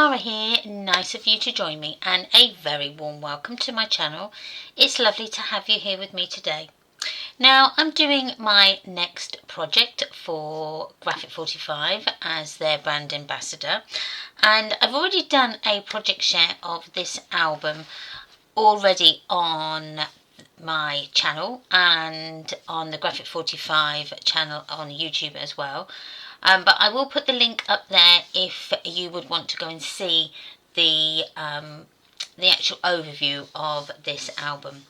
Tamara here, nice of you to join me and a very warm welcome to my channel. It's lovely to have you here with me today. Now I'm doing my next project for Graphic 45 as their brand ambassador, and I've already done a project share of this album already on my channel and on the Graphic 45 channel on YouTube as well. But I will put the link up there if you would want to go and see the actual overview of this album.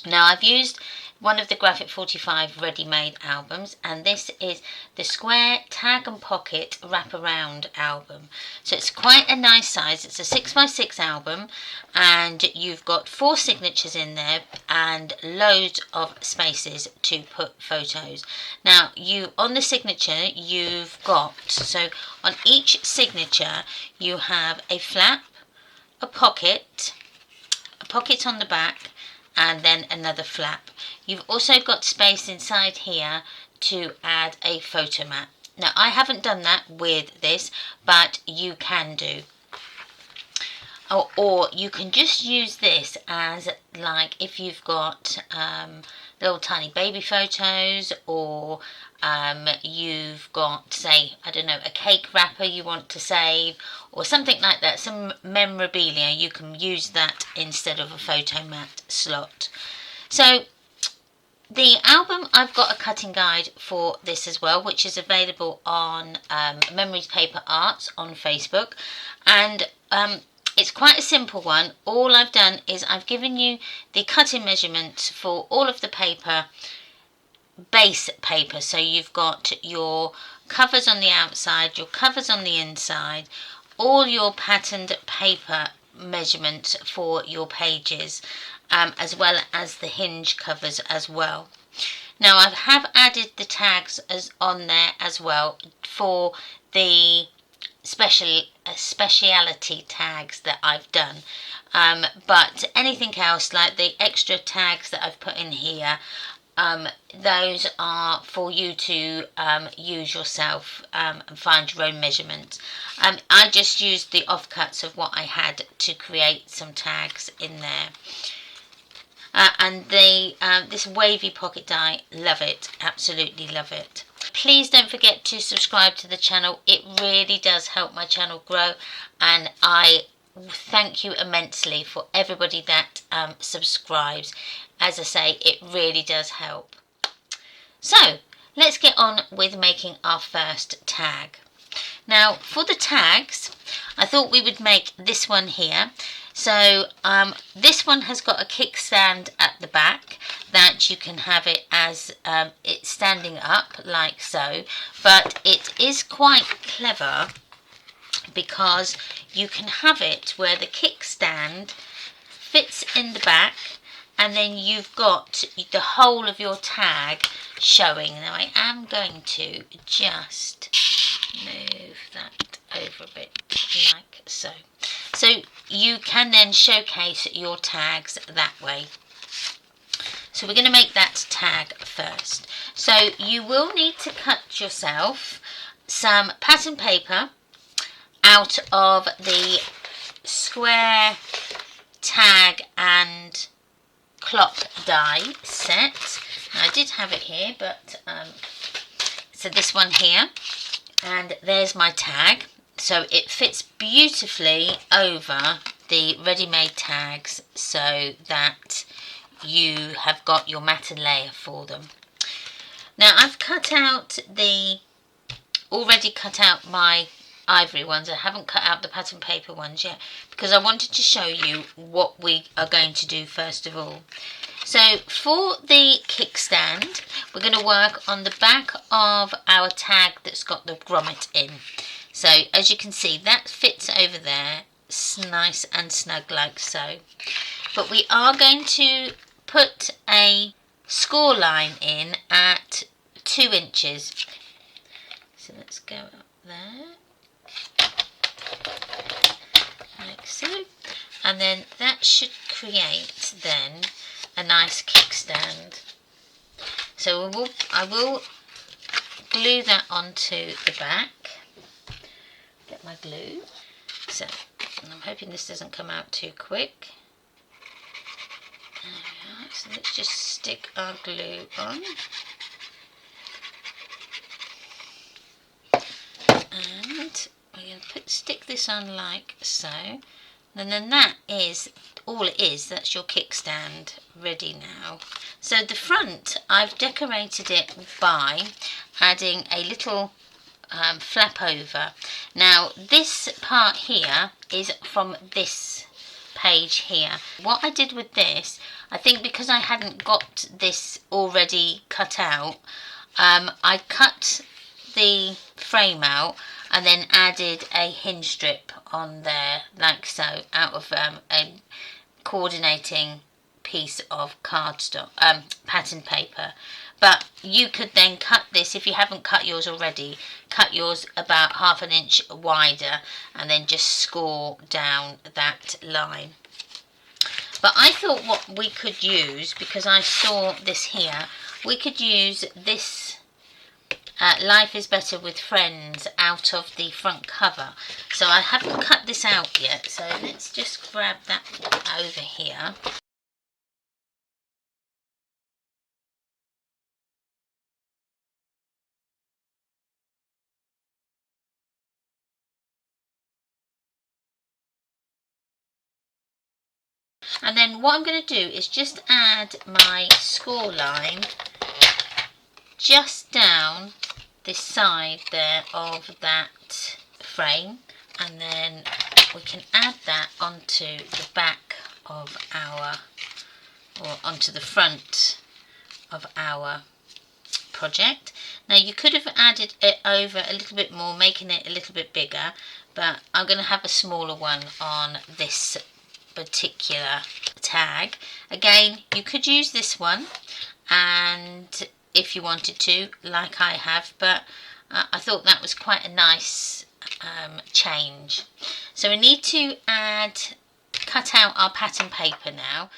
Now I've used one of the Graphic 45 ready-made albums, and this is the Square Tag and Pocket Wraparound album. So it's quite a nice size. It's a 6x6 album, and you've got 4 signatures in there and loads of spaces to put photos. Now on the signature you've got, so on each signature you have a flap, a pocket on the back, and then another flap. You've also got space inside here to add a photo mat. Now I haven't done that with this, but you can do. Or you can just use this as, like, if you've got little tiny baby photos, or you've got, say, I don't know, a cake wrapper you want to save or something like that, some memorabilia, you can use that instead of a photo mat slot. So the album, I've got a cutting guide for this as well, which is available on Memories Paper Arts on Facebook, and it's quite a simple one. All I've done is I've given you the cutting measurements for all of the paper, base paper. So you've got your covers on the outside, your covers on the inside, all your patterned paper measurements for your pages, as well as the hinge covers as well. Now I have added the tags on there as well for the speciality tags that I've done, but anything else, like the extra tags that I've put in here, those are for you to use yourself and find your own measurements. I just used the offcuts of what I had to create some tags in there. And this wavy pocket die, love it, absolutely love it. Please don't forget to subscribe to the channel. It really does help my channel grow, and I thank you immensely for everybody that subscribes. As I say, it really does help. So let's get on with making our first tag. Now for the tags, I thought we would make this one here. So this one has got a kickstand at the back that you can have it as it's standing up like so, but it is quite clever because you can have it where the kickstand fits in the back, and then you've got the whole of your tag showing. Now I am going to just move that over a bit like so. So you can then showcase your tags that way. So we're going to make that tag first. So you will need to cut yourself some pattern paper out of the square tag and clock die set. Now, I did have it here, but so this one here, and there's my tag. So it fits beautifully over the ready-made tags, so that you have got your matted layer for them. Now I've already cut out my ivory ones. I haven't cut out the pattern paper ones yet because I wanted to show you what we are going to do first of all. So for the kickstand, we're going to work on the back of our tag that's got the grommet in. So as you can see, that fits over there nice and snug like so. But we are going to put a score line in at 2 inches. So let's go up there, like so. And then that should create then a nice kickstand. So I will glue that onto the back. Get my glue. So I'm hoping this doesn't come out too quick. There we are. So let's just stick our glue on. And we're going to stick this on like so. And then that is all it is. That's your kickstand ready now. So the front, I've decorated it by adding a little flap over. Now this part here is from this page here. What I did with this, I think because I hadn't got this already cut out, I cut the frame out and then added a hinge strip on there like so, out of a coordinating piece of cardstock, pattern paper. But you could then cut this, if you haven't cut yours already, cut yours about 1/2 inch wider and then just score down that line. But I thought what we could use, because I saw this here, we could use this Life is Better with Friends out of the front cover. So I haven't cut this out yet, so let's just grab that over here. And then what I'm going to do is just add my score line just down this side there of that frame, and then we can add that onto the back of our, or onto the front of our project. Now you could have added it over a little bit more, making it a little bit bigger, but I'm going to have a smaller one on this particular tag. Again, you could use this one, and if you wanted to, like I have, but I thought that was quite a nice change. So we need to cut out our pattern paper now.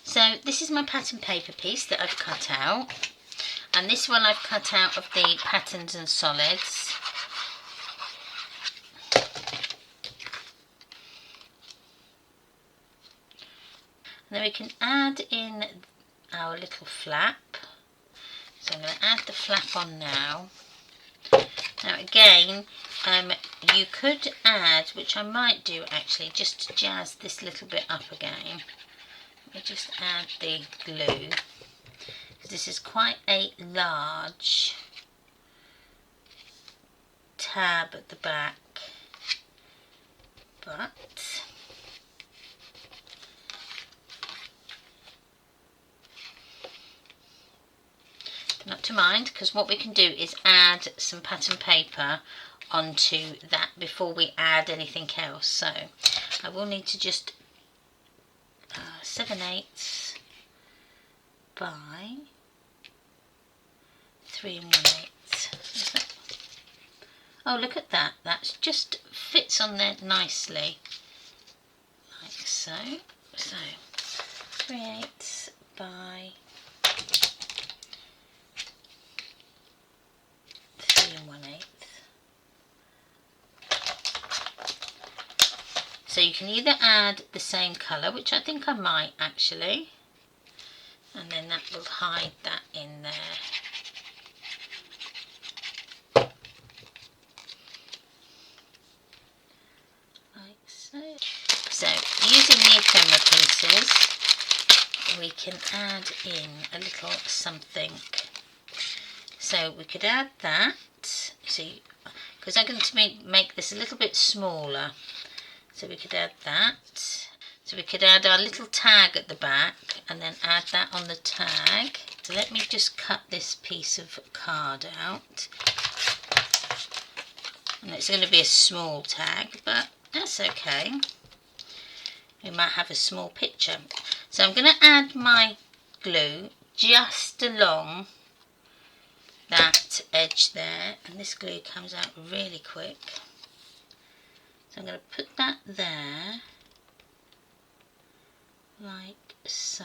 So this is my pattern paper piece that I've cut out, and this one I've cut out of the Patterns and Solids. And then we can add in our little flap. So I'm going to add the flap on now. Now again, you could add, which I might do actually, just to jazz this little bit up again. Let me just add the glue. This is quite a large tab at the back, but not to mind, because what we can do is add some pattern paper onto that before we add anything else. So I will need to just 7/8 by 3 1/8. Oh, look at that. That just fits on there nicely, like so. So 3/8 by 3 1/8. So you can either add the same colour, which I think I might actually, and then that will hide that in there. Like so. So using the ephemera pieces, we can add in a little something. So we could add that, see, because I'm going to make this a little bit smaller. So we could add that. So we could add our little tag at the back and then add that on the tag. So let me just cut this piece of card out. And it's going to be a small tag, but that's okay. We might have a small picture. So I'm going to add my glue just along that edge there, and this glue comes out really quick. So I'm going to put that there, like so.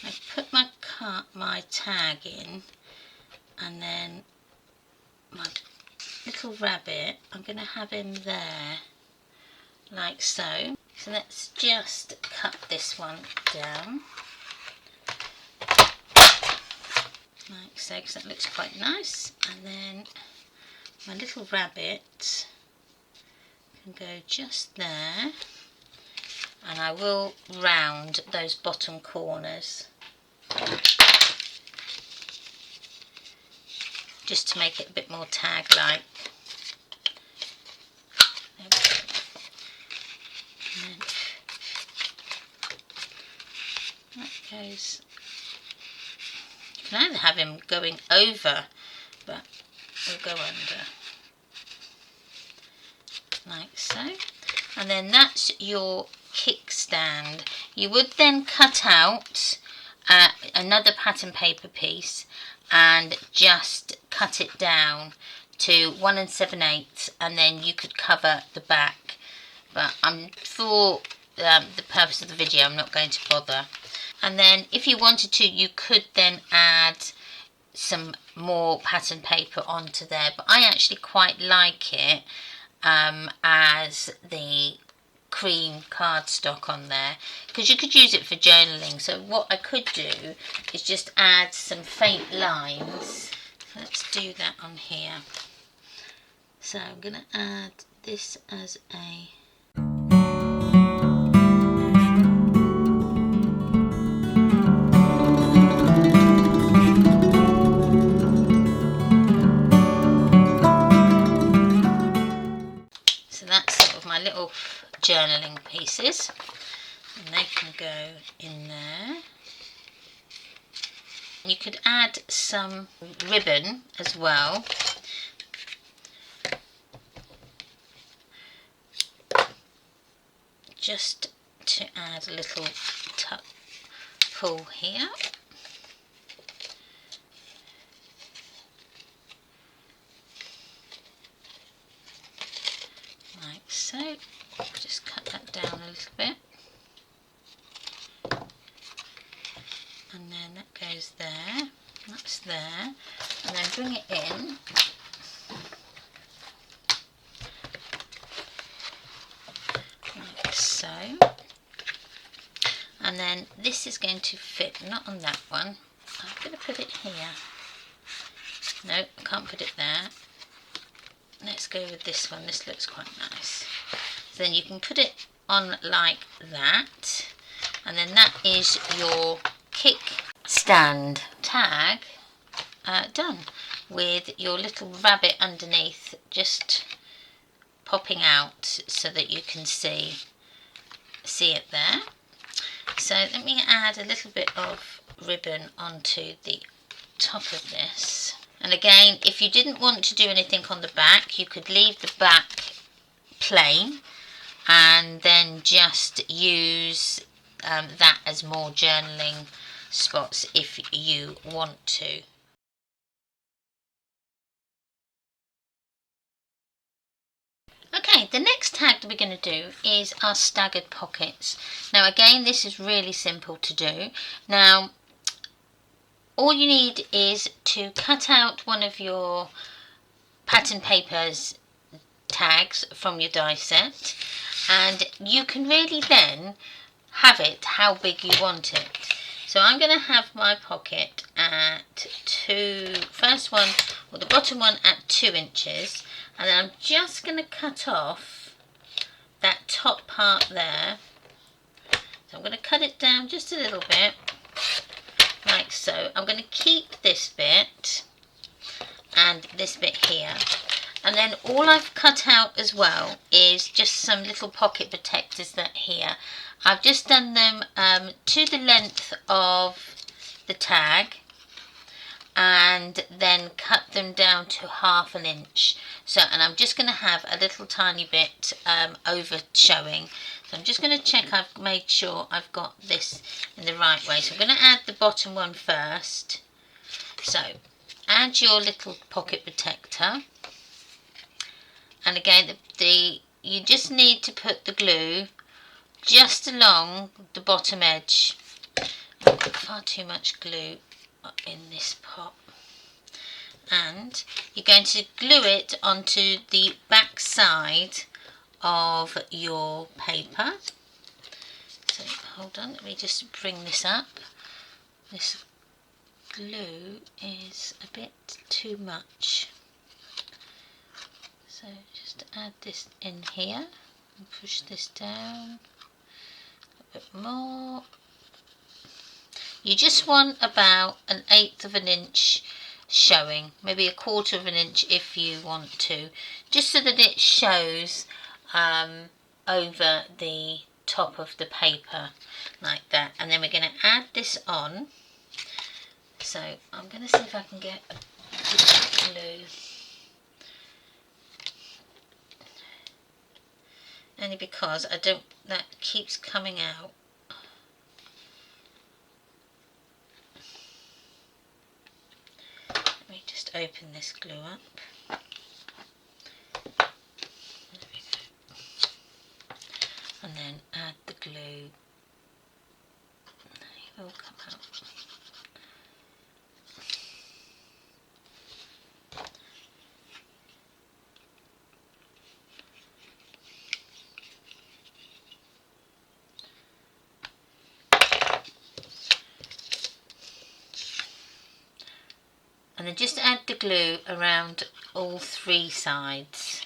I put my tag in, and then my little rabbit, I'm going to have him there, like so. So let's just cut this one down, like so, because that looks quite nice. And then my little rabbit can go just there, and I will round those bottom corners just to make it a bit more tag-like. There we go. And then that goes. You can either have him going over, but we'll go under, like so. And then that's your kickstand. You would then cut out another pattern paper piece and just cut it down to 1 7/8, and then you could cover the back. But for the purpose of the video, I'm not going to bother. And then if you wanted to, you could then add some more pattern paper onto there, but I actually quite like it as the cream cardstock on there, because you could use it for journaling. So what I could do is just add some faint lines. So let's do that on here. So I'm going to add this as a my little journaling pieces, and they can go in there. You could add some ribbon as well, just to add a little pull here. Like so. Just cut that down a little bit, and then that goes there, that's there, and then bring it in, like so. And then this is going to fit, not on that one, I'm going to put it here. No, I can't put it there. Let's go with this one, this looks quite nice. So then you can put it on like that, and then that is your kickstand tag done, with your little rabbit underneath just popping out so that you can see it there. So let me add a little bit of ribbon onto the top of this. And again, if you didn't want to do anything on the back, you could leave the back plain and then just use that as more journaling spots if you want to. Okay, the next tag that we're going to do is our staggered pockets. Now again, this is really simple to do. Now all you need is to cut out one of your pattern papers tags from your die set, and you can really then have it how big you want it. So I'm going to have my pocket at first one, or the bottom one, at 2 inches, and then I'm just going to cut off that top part there. So I'm going to cut it down just a little bit, like so. I'm going to keep this bit and this bit here, and then all I've cut out as well is just some little pocket protectors that here. I've just done them to the length of the tag, and then cut them down to 1/2 inch. So, and I'm just going to have a little tiny bit over showing. So I'm just going to check I've made sure I've got this in the right way. So I'm going to add the bottom one first. So add your little pocket protector, and again you just need to put the glue just along the bottom edge. I've got far too much glue in this pot, and and you're going to glue it onto the back side of your paper. So hold on, let me just bring this up. This glue is a bit too much, so just add this in here and push this down a bit more. You just want about 1/8 of an inch showing, maybe 1/4 of an inch if you want to, just so that it shows over the top of the paper like that. And then we're going to add this on. So I'm going to see if I can get a bit of glue, only because I don't, that keeps coming out. Let me just open this glue up. There we go. And then add the glue. It will come out. And then just add the glue around all 3 sides.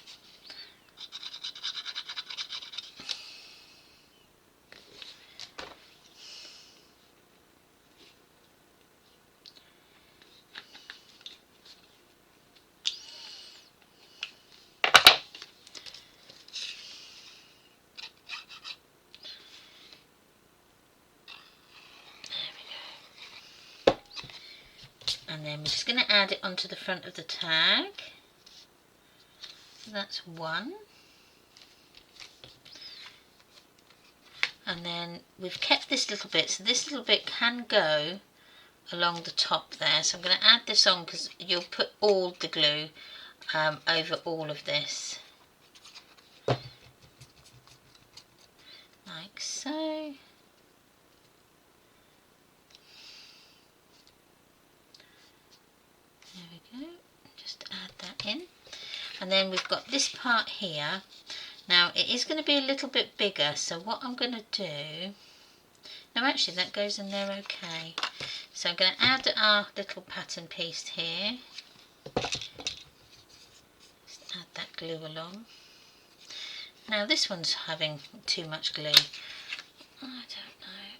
And then we're just going to add it onto the front of the tag. So that's 1. And then we've kept this little bit, so this little bit can go along the top there. So I'm going to add this on because you'll put all the glue over all of this. Like so. There we go, just add that in. And then we've got this part here. Now it is going to be a little bit bigger, so what I'm going to do, no actually that goes in there okay. So I'm going to add our little pattern piece here. Just add that glue along. Now this one's having too much glue. I don't know.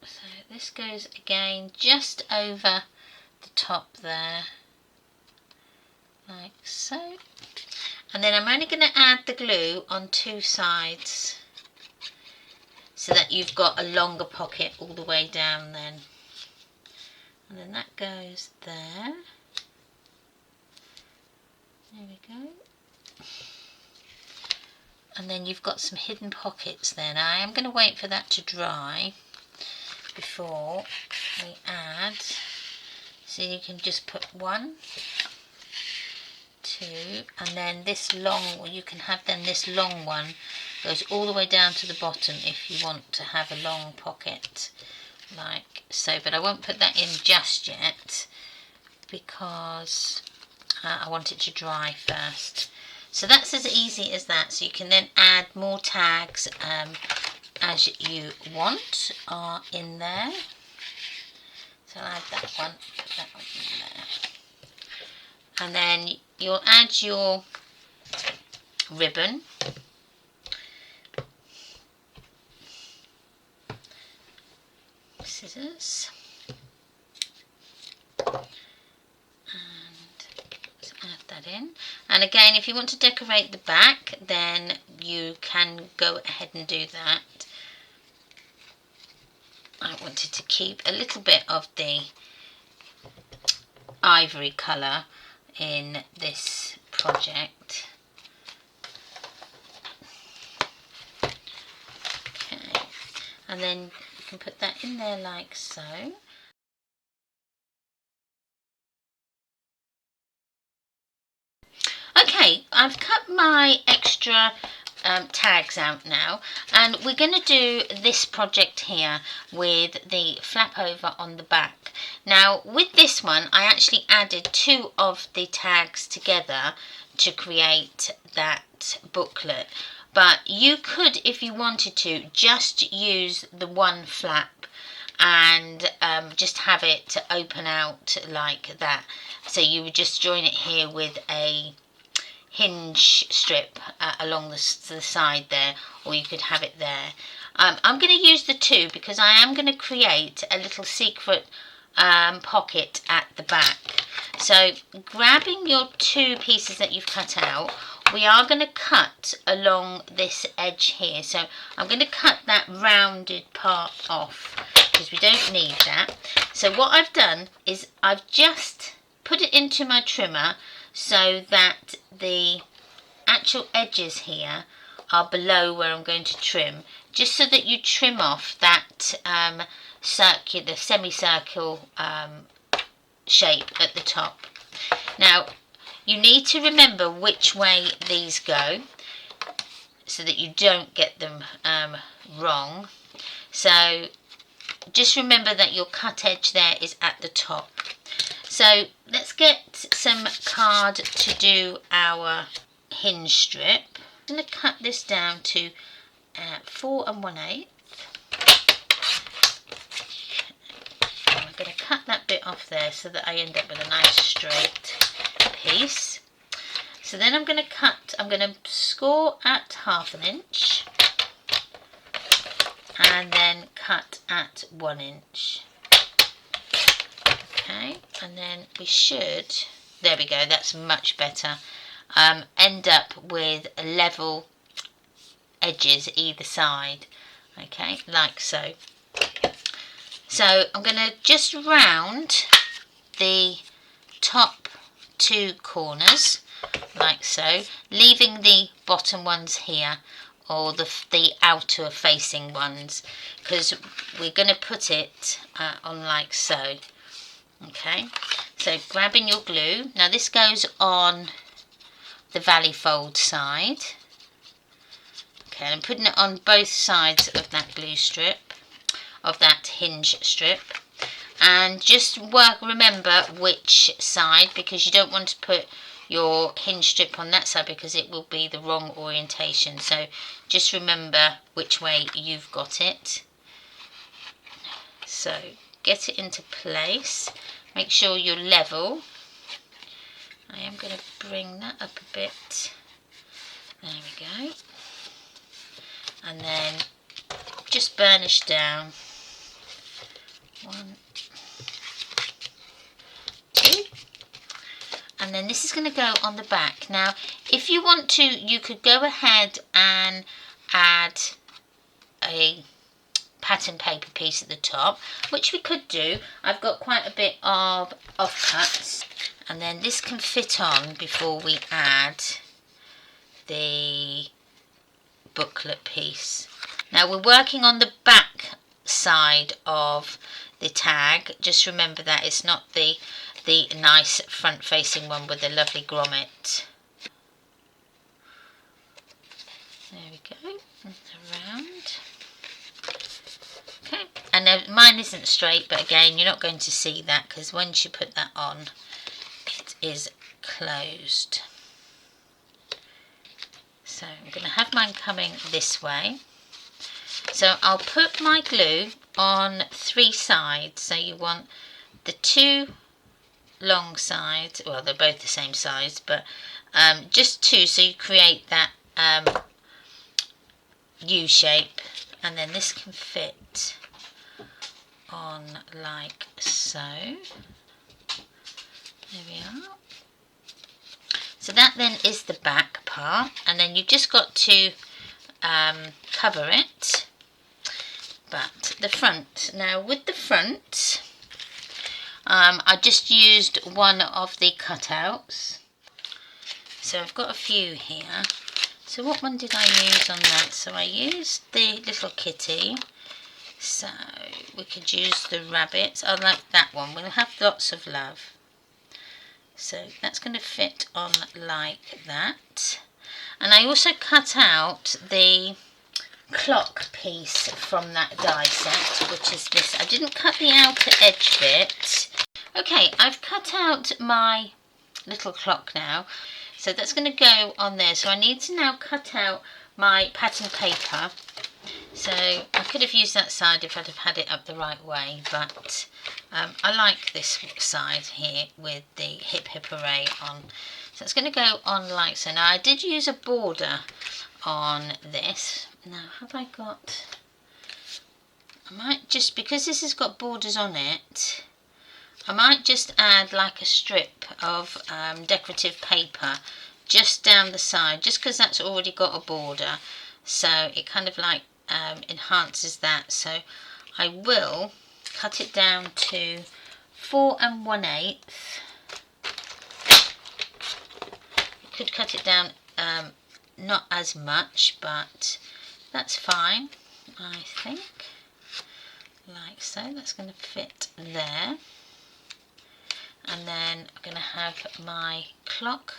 So this goes again just over the top there. Like so. And then I'm only going to add the glue on 2 sides so that you've got a longer pocket all the way down then. And then that goes there. There we go. And then you've got some hidden pockets there. Now I am going to wait for that to dry before we add. So you can just put 1, 2, and then this long, or you can have then this long one goes all the way down to the bottom if you want to have a long pocket like so. But I won't put that in just yet because I want it to dry first. So that's as easy as that. So you can then add more tags as you want are in there. So I'll add that one, put that one in there. And then you'll add your ribbon. Scissors. Let's add that in. And again, if you want to decorate the back, then you can go ahead and do that. I wanted to keep a little bit of the ivory colour in this project. Okay, and then you can put that in there like so. Okay, I've cut my extra tags out now, and we're going to do this project here with the flap over on the back. Now with this one I actually added 2 of the tags together to create that booklet, but you could, if you wanted to, just use the one flap and just have it open out like that. So you would just join it here with a hinge strip along the side there, or you could have it there. I'm going to use the 2 because I am going to create a little secret pocket at the back. So grabbing your 2 pieces that you've cut out, we are going to cut along this edge here. So I'm going to cut that rounded part off because we don't need that. So what I've done is I've just put it into my trimmer so that the actual edges here are below where I'm going to trim, just so that you trim off that circular, semicircle shape at the top. Now you need to remember which way these go so that you don't get them wrong. So just remember that your cut edge there is at the top. So let's get some card to do our hinge strip. I'm going to cut this down to 4 1/8. I'm going to cut that bit off there so that I end up with a nice straight piece. So then I'm going to score at 1/2 inch and then cut at 1 inch. Okay, and then we should, there we go, that's much better, end up with level edges either side. Okay, like so. So I'm going to just round the top 2 corners like so, leaving the bottom ones here, or the outer facing ones, because we're going to put it on like so. Okay, so grabbing your glue, now this goes on the valley fold side. Okay, I'm putting it on both sides of that glue strip, of that hinge strip, and just remember which side, because you don't want to put your hinge strip on that side because it will be the wrong orientation. So just remember which way you've got it. So get it into place, make sure you're level. I am going to bring that up a bit, there we go, and then just burnish down 1, 2, and then this is going to go on the back. Now if you want to, you could go ahead and add a pattern paper piece at the top, which we could do. I've got quite a bit of offcuts, and then this can fit on before we add the booklet piece. Now we're working on the back side of the tag. Just remember that it's not the nice front facing one with the lovely grommet. There we go, around. Okay, and now mine isn't straight, but again you're not going to see that because once you put that on it is closed. So I'm going to have mine coming this way. So I'll put my glue on 3 sides. So you want the 2 long sides, well they're both the same size, but just 2, so you create that U shape, and then this can fit on like so. There we are. So that then is the back part, and then you've just got to cover it. But the front, now with the front, I just used one of the cutouts. So I've got a few here. So what one did I use on that? So I used the little kitty. So we could use the rabbit. I like that one. We'll have lots of love. So that's going to fit on like that. And I also cut out the clock piece from that die set, which is this. I didn't cut the outer edge bit. Okay, I've cut out my little clock now, so that's going to go on there. So I need to now cut out my pattern paper. So I could have used that side if I'd have had it up the right way, but I like this side here with the hip hip hooray on. So it's going to go on like so. Now I did use a border on this. Now have I got, I might just, because this has got borders on it, I might just add like a strip of decorative paper just down the side, just because that's already got a border, so it kind of like enhances that. So I will cut it down to 4 1/8. You could cut it down not as much, but that's fine, I think, like so. That's going to fit there. And then I'm going to have my clock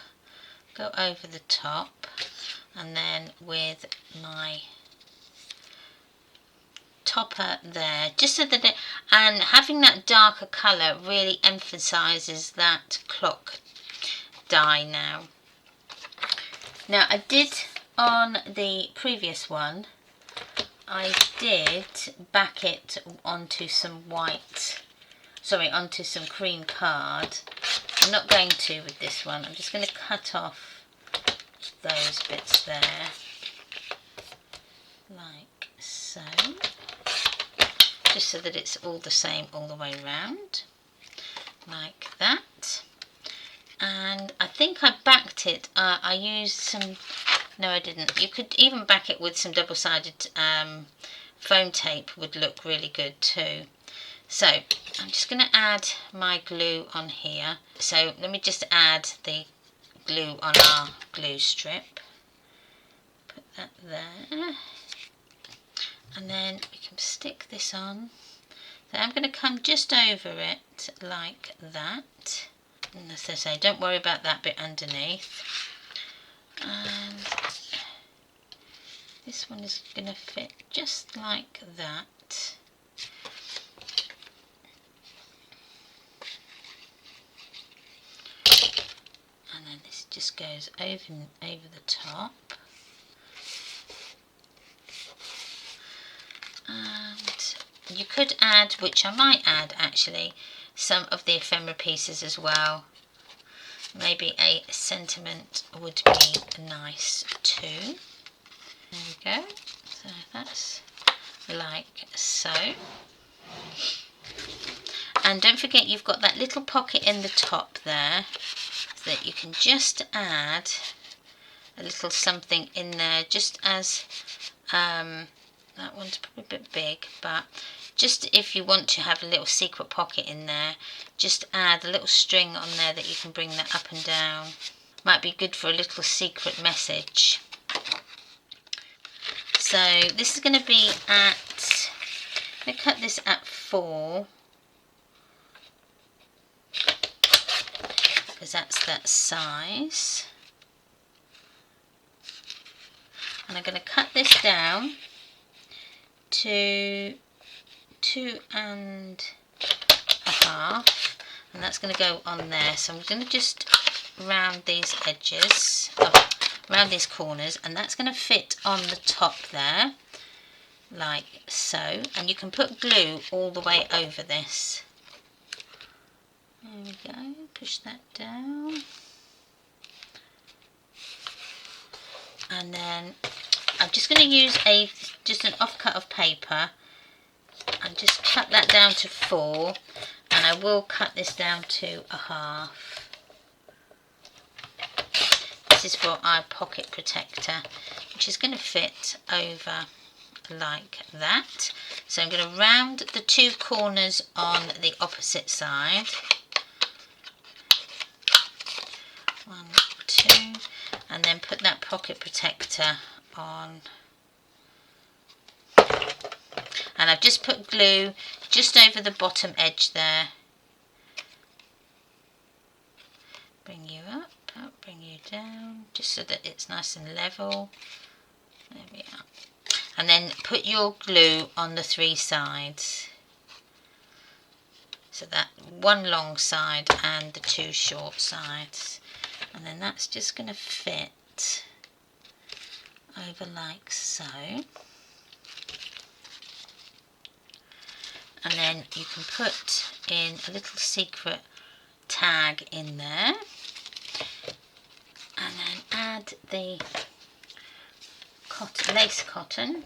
go over the top, and then with my topper there, just so that and having that darker colour really emphasises that clock die now. Now I did, on the previous one, I did back it onto some onto some cream card. I'm not going to with this one. I'm just going to cut off those bits there, like so, just so that it's all the same all the way around, like that. And I think I backed it, I used some, no I didn't, you could even back it with some double-sided foam tape, would look really good too. So I'm just going to add my glue on here. So let me just add the glue on our glue strip. Put that there. And then we can stick this on. So I'm going to come just over it like that. And as I say, don't worry about that bit underneath. And this one is going to fit just like that. And then this just goes over the top. And you could add, which I might add actually, some of the ephemera pieces as well. Maybe a sentiment would be nice too. There we go. So that's like so. And don't forget you've got that little pocket in the top there, so that you can just add a little something in there, just as that one's probably a bit big, but just if you want to have a little secret pocket in there, just add a little string on there that you can bring that up and down. Might be good for a little secret message. So this is going to be at, I'm going to cut this at 4, because that's that size. And I'm going to cut this down to 2 1/2, and that's going to go on there. So I'm going to just round these edges, around these corners, and that's going to fit on the top there, like so. And you can put glue all the way over this. There we go, push that down. And then I'm just going to use just an offcut of paper and just cut that down to 4, and I will cut this down to 1/2. This is for our pocket protector, which is going to fit over like that. So I'm going to round the 2 corners on the opposite side. 1, 2, and then put that pocket protector on. And I've just put glue just over the bottom edge there. Bring you up, bring you down just so that it's nice and level. There we are. And then put your glue on the 3 sides. So that one long side and the 2 short sides. And then that's just going to fit over like so. And then you can put in a little secret tag in there. And then add the cotton, lace cotton.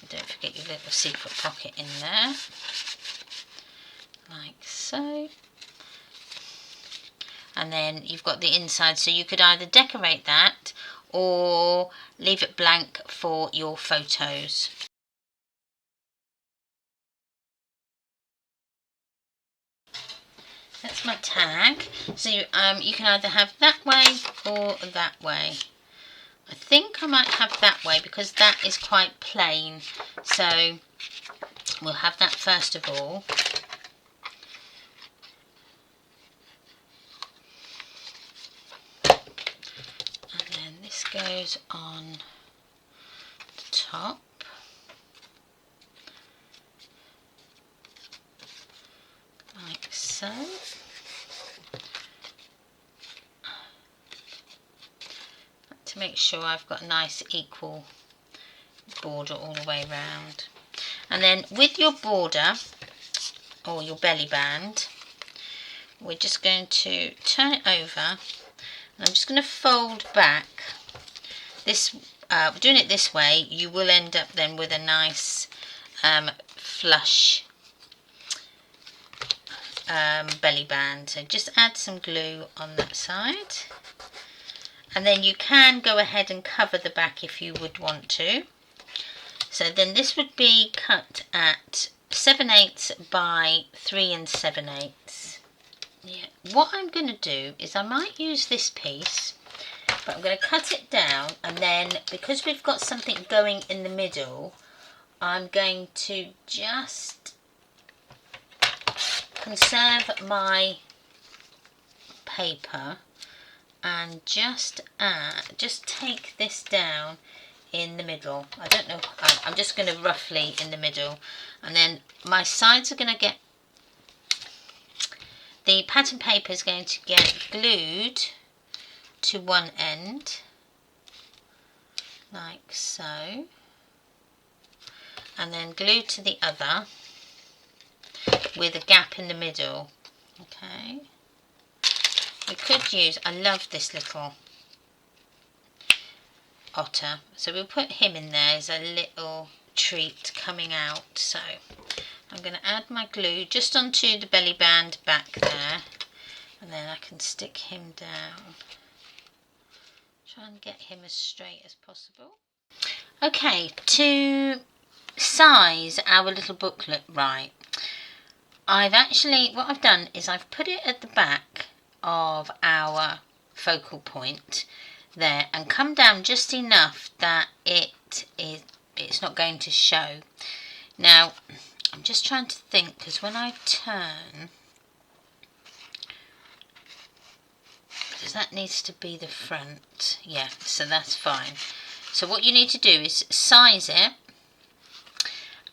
Don't forget your little secret pocket in there, like so. And then you've got the inside, so you could either decorate that or leave it blank for your photos. That's my tag. So you can either have that way or that way. I think I might have that way because that is quite plain. So we'll have that first of all. And then this goes on the top. Like so. To make sure I've got a nice equal border all the way around. And then with your border or your belly band, we're just going to turn it over, and I'm just going to fold back this. Doing it this way, you will end up then with a nice flush belly band. So just add some glue on that side. And then you can go ahead and cover the back if you would want to. So then this would be cut at 7/8 by 3 7/8. Yeah. What I'm going to do is I might use this piece, but I'm going to cut it down, and then because we've got something going in the middle, I'm going to just conserve my paper and just take this down in the middle. I don't know, I'm just going to roughly in the middle, and then my sides are going to get, the pattern paper is going to get glued to one end like so, and then glued to the other with a gap in the middle. Okay. We could use, I love this little otter, so we'll put him in there as a little treat coming out. So I'm going to add my glue just onto the belly band back there, and then I can stick him down. Try and get him as straight as possible. Okay, to size our little booklet right, what I've done is I've put it at the back of our focal point there and come down just enough that it's not going to show. Now I'm just trying to think, because when I turn, because that needs to be the front, yeah, so that's fine. So what you need to do is size it,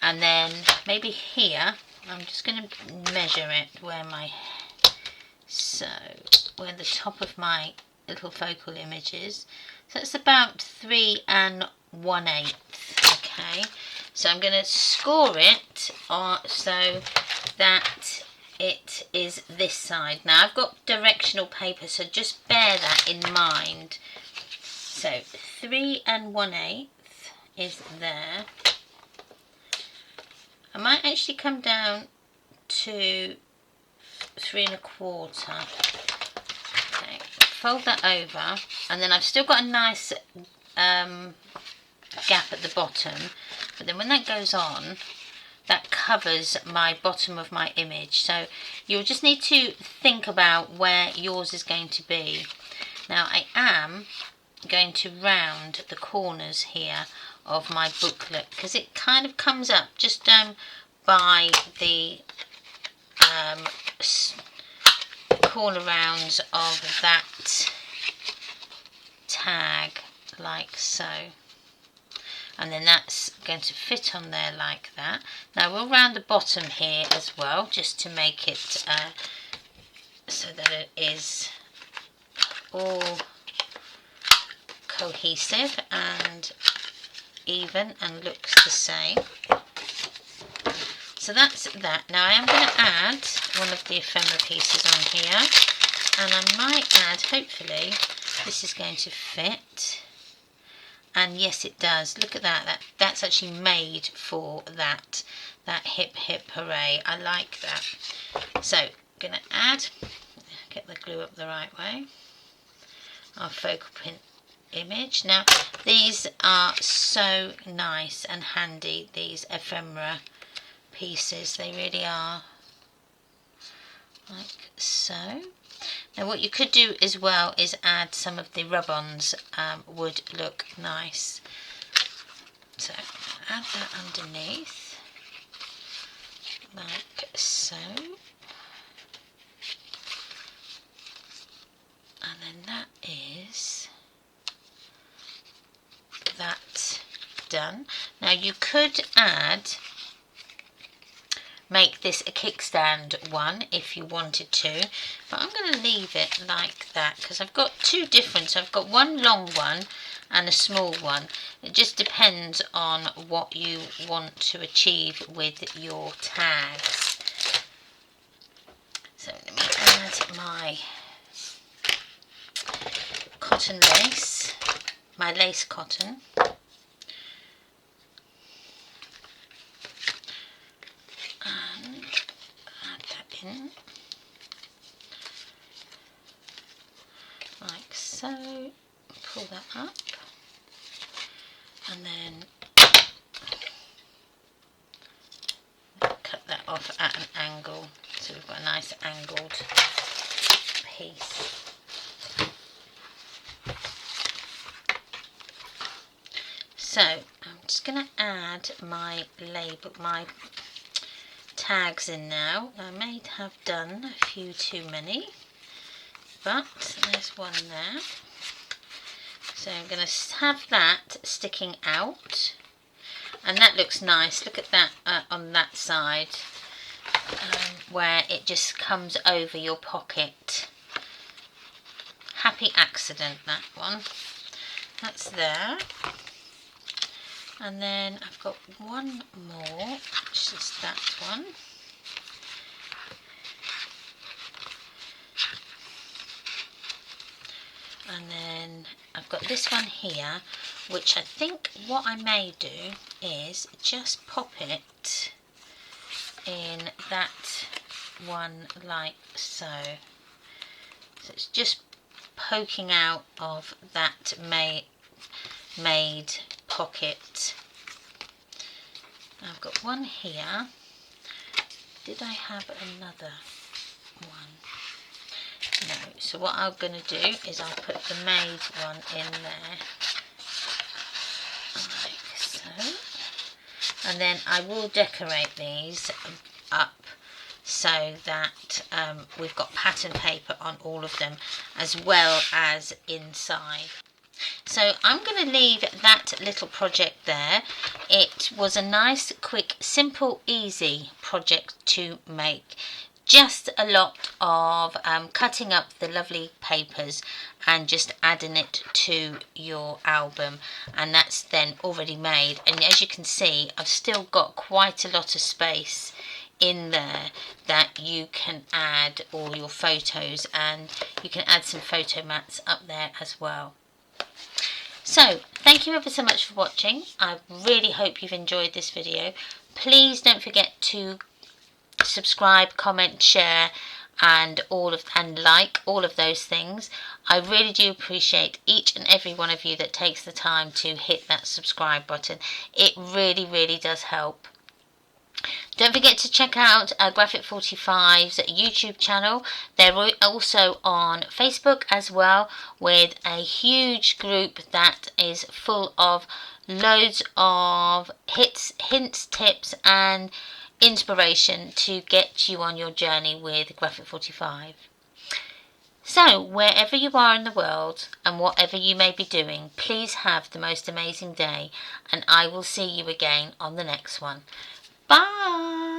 and then maybe here I'm just going to measure it where the top of my little focal image is. So it's about 3 1/8. Okay, so I'm going to score it so that it is this side. Now I've got directional paper, so just bear that in mind. So 3 1/8 is there. I might actually come down to 3 1/4. Okay, fold that over, and then I've still got a nice gap at the bottom, but then when that goes on, that covers my bottom of my image. So you'll just need to think about where yours is going to be. Now I am going to round the corners here of my booklet, because it kind of comes up just by the corner rounds of that tag like so, and then that's going to fit on there like that. Now we'll round the bottom here as well, just to make it so that it is all cohesive and even and looks the same. So that's that. Now I am going to add one of the ephemera pieces on here, and I might add, hopefully this is going to fit, and yes it does. Look at that, that's actually made for that hip hooray. I like that. So I'm going to add, get the glue up the right way, our focal point image. Now these are so nice and handy, these ephemera pieces, they really are, like so. Now what you could do as well is add some of the rub-ons, would look nice. So add that underneath like so, and then that is that done. Now you could make this a kickstand one if you wanted to, but I'm going to leave it like that because I've got two different. So I've got one long one and a small one. It just depends on what you want to achieve with your tags. So let me add my cotton lace, my lace cotton. Like so, pull that up, and then cut that off at an angle, so we've got a nice angled piece. So I'm just going to add my label, my tags in now. I may have done a few too many, but there's one there. So I'm going to have that sticking out, and that looks nice. Look at that on that side, where it just comes over your pocket. Happy accident, that one. That's there. And then I've got one more, which is that one. And then I've got this one here, which I think what I may do is just pop it in that one like so. So it's just poking out of that made pocket. I've got one here. Did I have another one? No. So what I'm going to do is I'll put the made one in there, like so. And then I will decorate these up so that we've got pattern paper on all of them as well as inside. So I'm going to leave that little project there. It was a nice, quick, simple, easy project to make. Just a lot of cutting up the lovely papers and just adding it to your album, and that's then already made. And as you can see, I've still got quite a lot of space in there that you can add all your photos, and you can add some photo mats up there as well. So thank you ever so much for watching. I really hope you've enjoyed this video. Please don't forget to subscribe, comment, share, and like all of those things. I really do appreciate each and every one of you that takes the time to hit that subscribe button. It really does help. Don't forget to check out Graphic 45's YouTube channel. They're also on Facebook as well, with a huge group that is full of loads of hints, tips and inspiration to get you on your journey with Graphic 45. So, wherever you are in the world and whatever you may be doing, please have the most amazing day, and I will see you again on the next one. Bye!